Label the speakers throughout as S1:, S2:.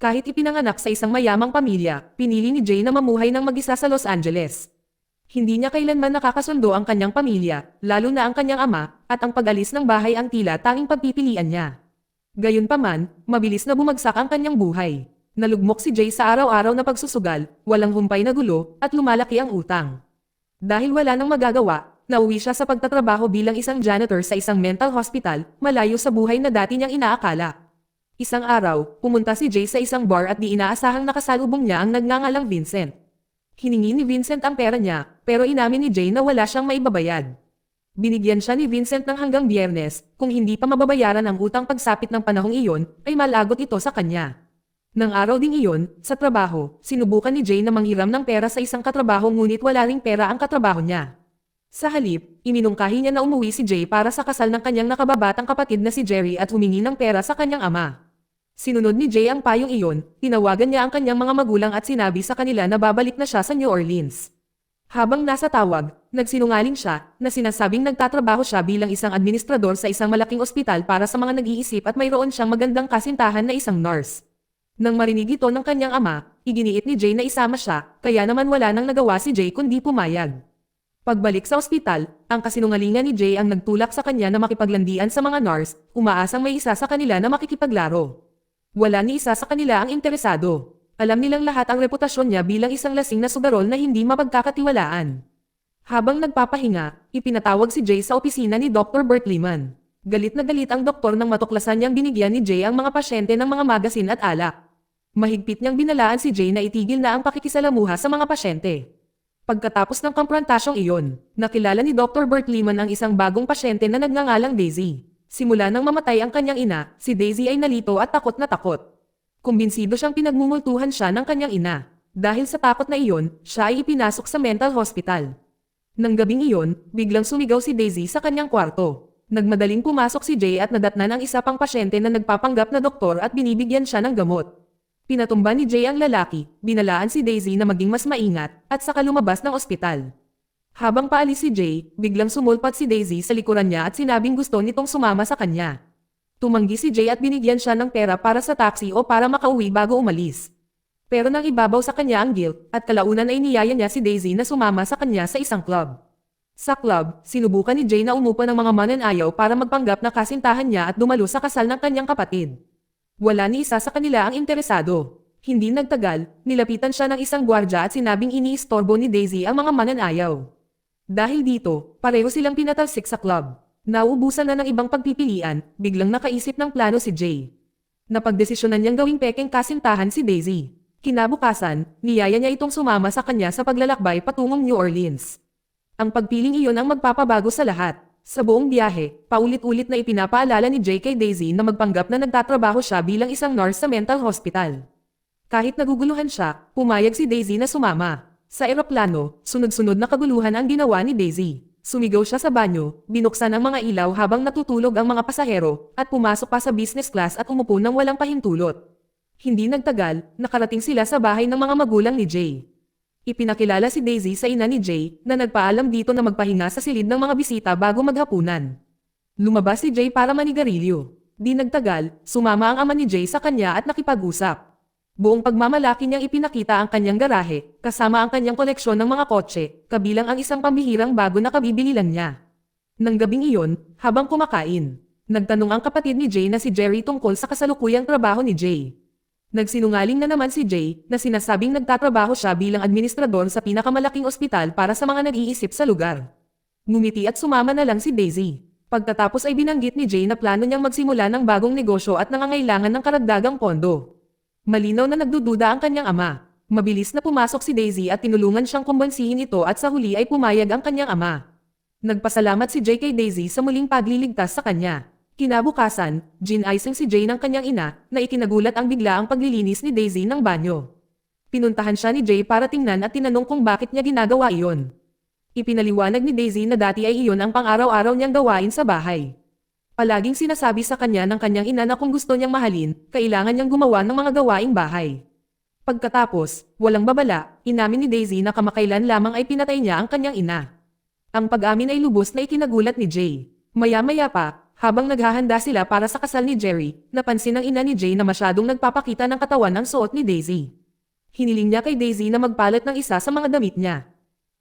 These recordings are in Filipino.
S1: Kahit ipinanganak sa isang mayamang pamilya, pinili ni Jay na mamuhay ng mag-isa sa Los Angeles. Hindi niya kailanman nakakasundo ang kanyang pamilya, lalo na ang kanyang ama, at ang pag-alis ng bahay ang tila tanging pagpipilian niya. Gayunpaman, mabilis na bumagsak ang kanyang buhay. Nalugmok si Jay sa araw-araw na pagsusugal, walang humpay na gulo, at lumalaki ang utang. Dahil wala nang magagawa, nauwi siya sa pagtatrabaho bilang isang janitor sa isang mental hospital, malayo sa buhay na dati niyang inaakala. Isang araw, pumunta si Jay sa isang bar at di inaasahang nakasalubong niya ang nagngangalang Vincent. Hiningi ni Vincent ang pera niya, pero inamin ni Jay na wala siyang maibabayad. Binigyan siya ni Vincent ng hanggang Biyernes, kung hindi pa mababayaran ang utang pagsapit ng panahong iyon, ay malagot ito sa kanya. Nang araw ding iyon, sa trabaho, sinubukan ni Jay na manghiram ng pera sa isang katrabaho ngunit wala ring pera ang katrabaho niya. Sa halip, iminungkahi niya na umuwi si Jay para sa kasal ng kanyang nakababatang kapatid na si Jerry at humingi ng pera sa kanyang ama. Sinunod ni Jay ang payong iyon, tinawagan niya ang kanyang mga magulang at sinabi sa kanila na babalik na siya sa New Orleans. Habang nasa tawag, nagsinungaling siya na sinasabing nagtatrabaho siya bilang isang administrador sa isang malaking ospital para sa mga nag-iisip at mayroon siyang magandang kasintahan na isang nurse. Nang marinig ito ng kanyang ama, iginiit ni Jay na isama siya, kaya naman wala nang nagawa si Jay kundi pumayag. Pagbalik sa ospital, ang kasinungalingan ni Jay ang nagtulak sa kanya na makipaglandian sa mga nurse, umaasang may isa sa kanila na makikipaglaro. Wala ni isa sa kanila ang interesado. Alam nilang lahat ang reputasyon niya bilang isang lasing na sugarol na hindi mapagkakatiwalaan. Habang nagpapahinga, ipinatawag si Jay sa opisina ni Dr. Bert Lehman. Galit na galit ang doktor nang matuklasan niyang binigyan ni Jay ang mga pasyente ng mga magasin at alak. Mahigpit niyang binalaan si Jay na itigil na ang pakikisalamuha sa mga pasyente. Pagkatapos ng komprontasyong iyon, nakilala ni Dr. Bert Lehman ang isang bagong pasyente na nagngangalang Daisy. Simula nang mamatay ang kanyang ina, si Daisy ay nalito at takot na takot. Kumbinsido siyang pinagmumultuhan siya ng kanyang ina. Dahil sa takot na iyon, siya ay ipinasok sa mental hospital. Nang gabing iyon, biglang sumigaw si Daisy sa kanyang kwarto. Nagmadaling pumasok si Jay at nadatnan ang isa pang pasyente na nagpapanggap na doktor at binibigyan siya ng gamot. Pinatumba ni Jay ang lalaki, binalaan si Daisy na maging mas maingat, at saka lumabas ng ospital. Habang paalis si Jay, biglang sumulpat si Daisy sa likuran niya at sinabing gusto nitong sumama sa kanya. Tumanggi si Jay at binigyan siya ng pera para sa taxi o para makauwi bago umalis. Pero nang ibabaw sa kanya ang guilt, at kalaunan ay niyaya niya si Daisy na sumama sa kanya sa isang club. Sa club, sinubukan ni Jay na umupa ng mga mananayaw para magpanggap na kasintahan niya at dumalo sa kasal ng kanyang kapatid. Wala ni isa sa kanila ang interesado. Hindi nagtagal, nilapitan siya ng isang gwardya at sinabing iniistorbo ni Daisy ang mga mananayaw. Dahil dito, pareho silang pinatalsik sa club. Nauubusan na ng ibang pagpipilian, biglang nakaisip ng plano si Jay. Napagdesisyonan niyang gawing pekeng kasintahan si Daisy. Kinabukasan, niyaya niya itong sumama sa kanya sa paglalakbay patungong New Orleans. Ang pagpiling iyon ang magpapabago sa lahat. Sa buong biyahe, paulit-ulit na ipinapaalala ni Jay kay Daisy na magpanggap na nagtatrabaho siya bilang isang nurse sa mental hospital. Kahit naguguluhan siya, pumayag si Daisy na sumama. Sa eroplano, sunod-sunod na kaguluhan ang ginawa ni Daisy. Sumigaw siya sa banyo, binuksan ang mga ilaw habang natutulog ang mga pasahero, at pumasok pa sa business class at umupo ng walang pahintulot. Hindi nagtagal, nakarating sila sa bahay ng mga magulang ni Jay. Ipinakilala si Daisy sa ina ni Jay, na nagpaalam dito na magpahinga sa silid ng mga bisita bago maghapunan. Lumabas si Jay para manigarilyo. Di nagtagal, sumama ang ama ni Jay sa kanya at nakipag-usap. Buong pagmamalaki niyang ipinakita ang kanyang garahe, kasama ang kanyang koleksyon ng mga kotse, kabilang ang isang pambihirang bago na kabibili lang niya. Nang gabing iyon, habang kumakain, nagtanong ang kapatid ni Jay na si Jerry tungkol sa kasalukuyang trabaho ni Jay. Nagsinungaling na naman si Jay na sinasabing nagtatrabaho siya bilang administrador sa pinakamalaking ospital para sa mga nag-iisip sa lugar. Ngumiti at sumama na lang si Daisy. Pagkatapos ay binanggit ni Jay na plano niyang magsimula ng bagong negosyo at nangangailangan ng karagdagang pondo. Malinaw na nagdududa ang kanyang ama. Mabilis na pumasok si Daisy at tinulungan siyang kumbansihin ito at sa huli ay pumayag ang kanyang ama. Nagpasalamat si Jay kay Daisy sa muling pagliligtas sa kanya. Kinabukasan, gin-icing si Jay ng kanyang ina na ikinagulat ang biglaang paglilinis ni Daisy ng banyo. Pinuntahan siya ni Jay para tingnan at tinanong kung bakit niya ginagawa iyon. Ipinaliwanag ni Daisy na dati ay iyon ang pang-araw-araw niyang gawain sa bahay. Palaging sinasabi sa kanya ng kanyang ina na kung gusto niyang mahalin, kailangan niyang gumawa ng mga gawaing bahay. Pagkatapos, walang babala, inamin ni Daisy na kamakailan lamang ay pinatay niya ang kanyang ina. Ang pag-amin ay lubos na ikinagulat ni Jay. Maya-maya pa, Habang naghahanda sila para sa kasal ni Jerry, napansin ng ina ni Jay na masyadong nagpapakita ng katawan ang suot ni Daisy. Hiniling niya kay Daisy na magpalit ng isa sa mga damit niya.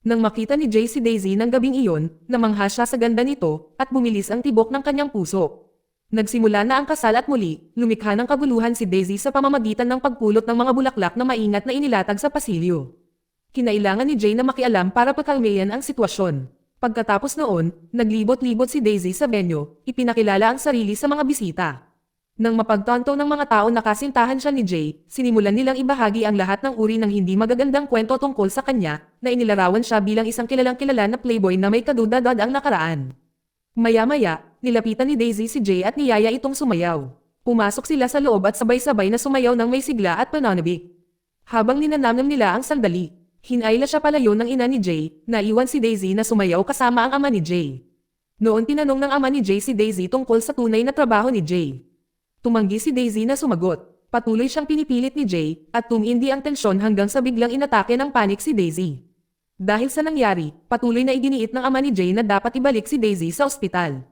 S1: Nang makita ni Jay si Daisy ng gabing iyon, namangha siya sa ganda nito at bumilis ang tibok ng kanyang puso. Nagsimula na ang kasal at muli, lumikha ng kaguluhan si Daisy sa pamamagitan ng pagpulot ng mga bulaklak na maingat na inilatag sa pasilyo. Kinailangan ni Jay na makialam para pakalmayan ang sitwasyon. Pagkatapos noon, naglibot-libot si Daisy sa venue, ipinakilala ang sarili sa mga bisita. Nang mapagtanto ng mga tao na kasintahan siya ni Jay, sinimulan nilang ibahagi ang lahat ng uri ng hindi magagandang kwento tungkol sa kanya, na inilarawan siya bilang isang kilalang-kilala na playboy na may kadudad ang nakaraan. Maya-maya, nilapitan ni Daisy si Jay at niyaya itong sumayaw. Pumasok sila sa loob at sabay-sabay na sumayaw ng may sigla at pananabik. Habang ninanamnam nila ang sandali, hinayla siya palayo ng ina ni Jay, naiwan si Daisy na sumayaw kasama ang ama ni Jay. Noon tinanong ng ama ni Jay si Daisy tungkol sa tunay na trabaho ni Jay. Tumanggi si Daisy na sumagot. Patuloy siyang pinipilit ni Jay, at tumindi ang tensyon hanggang sa biglang inatake ng panik si Daisy. Dahil sa nangyari, patuloy na iginiit ng ama ni Jay na dapat ibalik si Daisy sa ospital.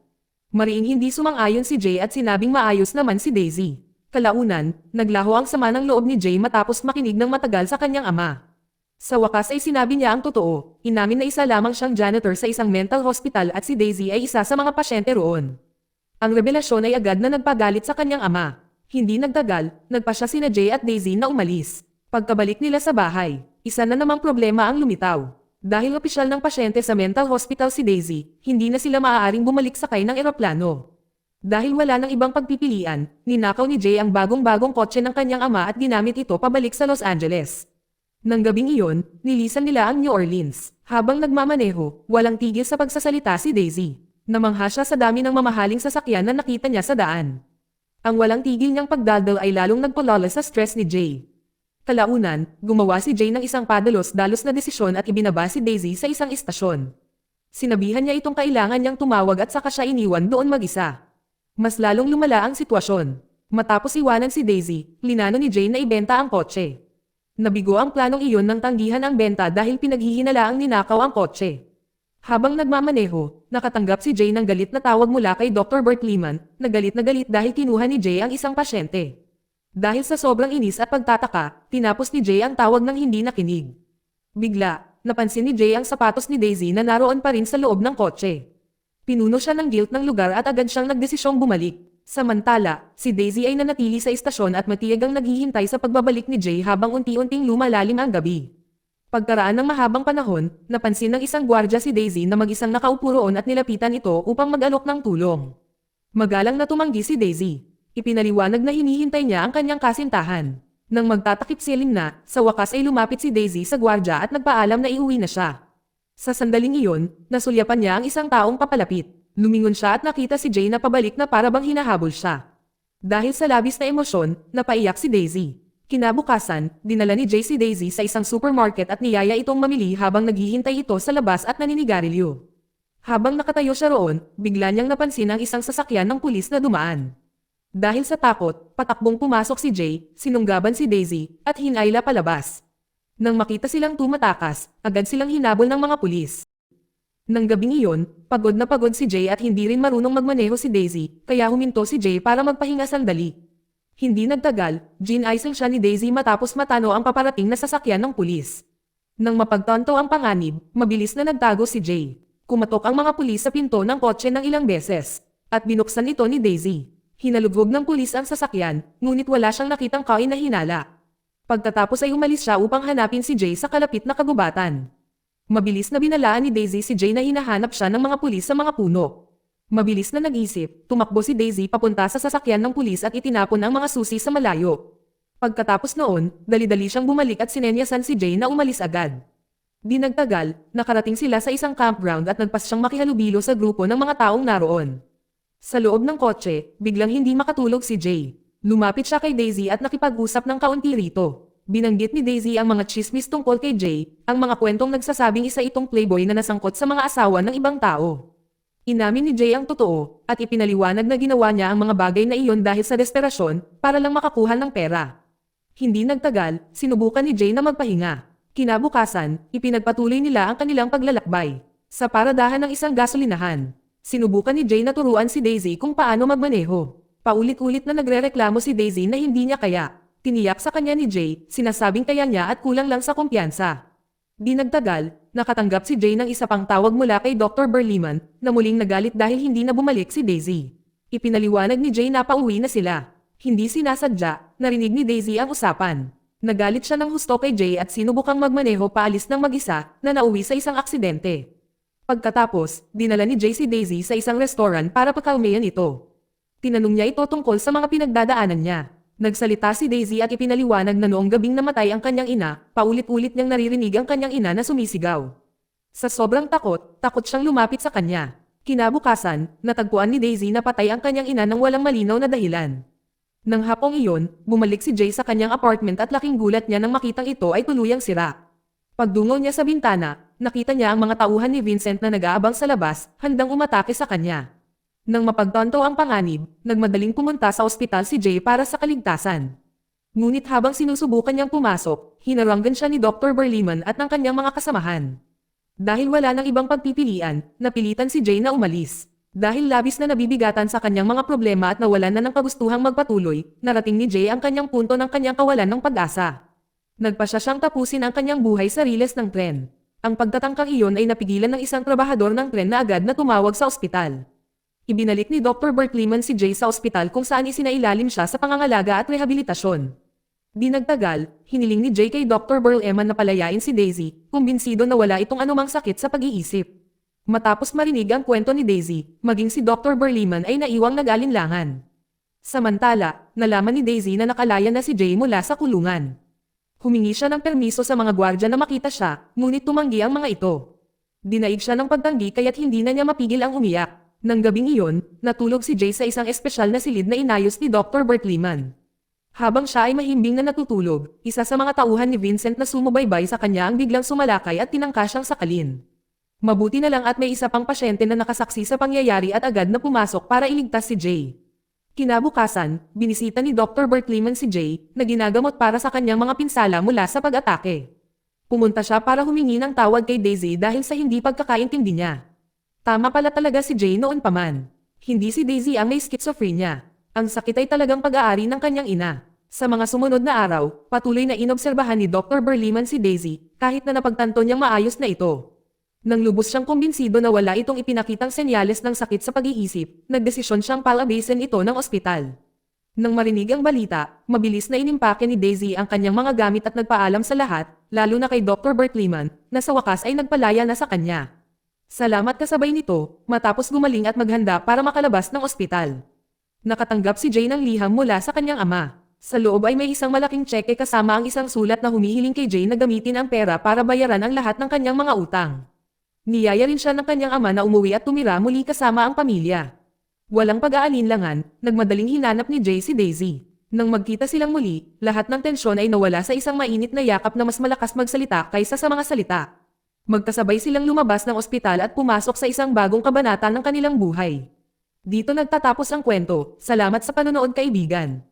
S1: Mariing hindi sumang-ayon si Jay at sinabing maayos naman si Daisy. Kalaunan, naglaho ang sama ng loob ni Jay matapos makinig ng matagal sa kanyang ama. Sa wakas ay sinabi niya ang totoo, inamin na isa lamang siyang janitor sa isang mental hospital at si Daisy ay isa sa mga pasyente roon. Ang revelasyon ay agad na nagpagalit sa kanyang ama. Hindi nagtagal, nagpasya sina Jay at Daisy na umalis. Pagkabalik nila sa bahay, isa na namang problema ang lumitaw. Dahil opisyal ng pasyente sa mental hospital si Daisy, hindi na sila maaaring bumalik sakay ng eroplano. Dahil wala nang ibang pagpipilian, ninakaw ni Jay ang bagong-bagong kotse ng kanyang ama at ginamit ito pabalik sa Los Angeles. Nang gabing iyon, nilisan nila ang New Orleans. Habang nagmamaneho, walang tigil sa pagsasalita si Daisy. Namangha siya sa dami ng mamahaling sasakyan na nakita niya sa daan. Ang walang tigil niyang pagdaldal ay lalong nagpalala sa stress ni Jay. Kalaunan, gumawa si Jay ng isang padalos-dalos na desisyon at ibinaba si Daisy sa isang istasyon. Sinabihan niya itong kailangan niyang tumawag at saka siya iniwan doon mag-isa. Mas lalong lumala ang sitwasyon. Matapos iwanan si Daisy, plinano ni Jay na ibenta ang kotse. Nabigo ang planong iyon ng tanggihan ang benta dahil pinaghihinalaang ninakaw ang kotse. Habang nagmamaneho, nakatanggap si Jay ng galit na tawag mula kay Dr. Bert Lehman, na galit dahil kinuha ni Jay ang isang pasyente. Dahil sa sobrang inis at pagtataka, tinapos ni Jay ang tawag ng hindi nakinig. Bigla, napansin ni Jay ang sapatos ni Daisy na naroon pa rin sa loob ng kotse. Pinuno siya ng guilt ng lugar at agad siyang nagdesisyong bumalik. Samantala, si Daisy ay nanatili sa istasyon at matiyagang naghihintay sa pagbabalik ni Jay habang unti-unting lumalalim ang gabi. Pagkaraan ng mahabang panahon, napansin ng isang gwardya si Daisy na mag-isang nakaupo roon at nilapitan ito upang mag-alok ng tulong. Magalang na tumanggi si Daisy. Ipinaliwanag na hinihintay niya ang kanyang kasintahan. Nang magtatakip siling na, sa wakas ay lumapit si Daisy sa gwardya at nagpaalam na iuwi na siya. Sa sandaling iyon, nasulyapan niya ang isang taong papalapit. Lumingon siya at nakita si Jay na pabalik na para bang hinahabol siya. Dahil sa labis na emosyon, napaiyak si Daisy. Kinabukasan, dinala ni Jay si Daisy sa isang supermarket at niyaya itong mamili habang naghihintay ito sa labas at naninigarilyo. Habang nakatayo siya roon, bigla niyang napansin ang isang sasakyan ng pulis na dumaan. Dahil sa takot, patakbong pumasok si Jay, sinunggaban si Daisy, at hinayla palabas. Nang makita silang tumatakas, agad silang hinabol ng mga pulis. Nang gabing iyon, pagod na pagod si Jay at hindi rin marunong magmaneho si Daisy, kaya huminto si Jay para magpahinga sandali. Hindi nagtagal, gin-icing siya ni Daisy matapos matano ang paparating na sasakyan ng pulis. Nang mapagtanto ang panganib, mabilis na nagtago si Jay. Kumatok ang mga pulis sa pinto ng kotse ng ilang beses, at binuksan ito ni Daisy. Hinalugog ng pulis ang sasakyan, ngunit wala siyang nakitang kain na hinala. Pagkatapos ay umalis siya upang hanapin si Jay sa kalapit na kagubatan. Mabilis na binalaan ni Daisy si Jay na hinahanap siya ng mga pulis sa mga puno. Mabilis na nag-isip, tumakbo si Daisy papunta sa sasakyan ng pulis at itinapon ang mga susi sa malayo. Pagkatapos noon, dali-dali siyang bumalik at sinenyasan si Jay na umalis agad. Di nagtagal, nakarating sila sa isang campground at nagpas siyang makihalubilo sa grupo ng mga taong naroon. Sa loob ng kotse, biglang hindi makatulog si Jay. Lumapit siya kay Daisy at nakipag-usap ng kaunti rito. Binanggit ni Daisy ang mga chismis tungkol kay Jay, ang mga kwentong nagsasabing isa itong playboy na nasangkot sa mga asawa ng ibang tao. Inamin ni Jay ang totoo, at ipinaliwanag na ginawa niya ang mga bagay na iyon dahil sa desperasyon, para lang makakuha ng pera. Hindi nagtagal, sinubukan ni Jay na magpahinga. Kinabukasan, ipinagpatuloy nila ang kanilang paglalakbay. Sa paradahan ng isang gasolinahan, Sinubukan ni Jay na turuan si Daisy kung paano magmaneho. Paulit-ulit na nagrereklamo si Daisy na hindi niya kaya. Tiniyak sa kanya ni Jay, sinasabing kaya niya at kulang lang sa kumpiyansa. Di nagtagal, nakatanggap si Jay ng isa pang tawag mula kay Dr. Berliman, na muling nagalit dahil hindi na bumalik si Daisy. Ipinaliwanag ni Jay na pauwi na sila. Hindi sinasadya, narinig ni Daisy ang usapan. Nagalit siya ng husto kay Jay at sinubukang magmaneho paalis ng mag-isa, na nauwi sa isang aksidente. Pagkatapos, dinala ni Jay si Daisy sa isang restaurant para pakalmayan ito. Tinanong niya ito tungkol sa mga pinagdadaanan niya. Nagsalita si Daisy at ipinaliwanag na noong gabing namatay ang kanyang ina, paulit-ulit niyang naririnig ang kanyang ina na sumisigaw. Sa sobrang takot siyang lumapit sa kanya. Kinabukasan, natagpuan ni Daisy na patay ang kanyang ina nang walang malinaw na dahilan. Nang hapong iyon, bumalik si Jay sa kanyang apartment at laking gulat niya nang makitang ito ay tuluyang sira. Pagdungaw niya sa bintana, nakita niya ang mga tauhan ni Vincent na nag-aabang sa labas, handang umatake sa kanya. Nang mapagtanto ang panganib, nagmadaling pumunta sa ospital si Jay para sa kaligtasan. Ngunit habang sinusubukan niyang pumasok, hinaranggan siya ni Dr. Berliman at ng kanyang mga kasamahan. Dahil wala nang ibang pagpipilian, napilitan si Jay na umalis. Dahil labis na nabibigatan sa kanyang mga problema at nawalan na ng kagustuhang magpatuloy, narating ni Jay ang kanyang punto ng kanyang kawalan ng pag-asa. Nagpasya siyang tapusin ang kanyang buhay sa riles ng tren. Ang pagtatangkang iyon ay napigilan ng isang trabahador ng tren na agad na tumawag sa ospital. Ibinalik ni Dr. Berliman si Jay sa ospital kung saan isinailalim siya sa pangangalaga at rehabilitasyon. Di nagtagal, hiniling ni Jay kay Dr. Berliman na palayain si Daisy, kumbinsido na wala itong anumang sakit sa pag-iisip. Matapos marinig ang kwento ni Daisy, maging si Dr. Berliman ay naiwang nag-alinlangan. Samantala, nalaman ni Daisy na nakalaya na si Jay mula sa kulungan. Humingi siya ng permiso sa mga gwardya na makita siya, ngunit tumanggi ang mga ito. Dinaig siya ng pagtanggi kaya't hindi na niya mapigil ang umiyak. Nang gabing iyon, natulog si Jay sa isang espesyal na silid na inayos ni Dr. Berliman. Habang siya ay mahimbing na natutulog, isa sa mga tauhan ni Vincent na sumubaybay sa kanya ang biglang sumalakay at tinangka siyang sakalin. Mabuti na lang at may isa pang pasyente na nakasaksi sa pangyayari at agad na pumasok para iligtas si Jay. Kinabukasan, binisita ni Dr. Berliman si Jay, na ginagamot para sa kanyang mga pinsala mula sa pag-atake. Pumunta siya para humingi ng tawad kay Daisy dahil sa hindi pagkakaintindi niya. Tama pala talaga si Jay noon pa man. Hindi si Daisy ang may schizophrenia. Ang sakit ay talagang pag-aari ng kanyang ina. Sa mga sumunod na araw, patuloy na inobserbahan ni Dr. Berliman si Daisy, kahit na napagtanto niyang maayos na ito. Nang lubos siyang kumbinsido na wala itong ipinakitang senyales ng sakit sa pag-iisip, nagdesisyon siyang palabasin ito ng ospital. Nang marinig ang balita, mabilis na inimpake ni Daisy ang kanyang mga gamit at nagpaalam sa lahat, lalo na kay Dr. Berliman, na sa wakas ay nagpalaya na sa kanya. Salamat kasabay nito, matapos gumaling at maghanda para makalabas ng ospital. Nakatanggap si Jay ng liham mula sa kanyang ama. Sa loob ay may isang malaking tseke kasama ang isang sulat na humihiling kay Jay na gamitin ang pera para bayaran ang lahat ng kanyang mga utang. Niyaya rin siya ng kanyang ama na umuwi at tumira muli kasama ang pamilya. Walang pag-aalinlangan, nagmadaling hinanap ni Jay si Daisy. Nang magkita silang muli, lahat ng tensyon ay nawala sa isang mainit na yakap na mas malakas magsalita kaysa sa mga salita. Magkasabay silang lumabas ng ospital at pumasok sa isang bagong kabanata ng kanilang buhay. Dito nagtatapos ang kwento. Salamat sa panonood kaibigan.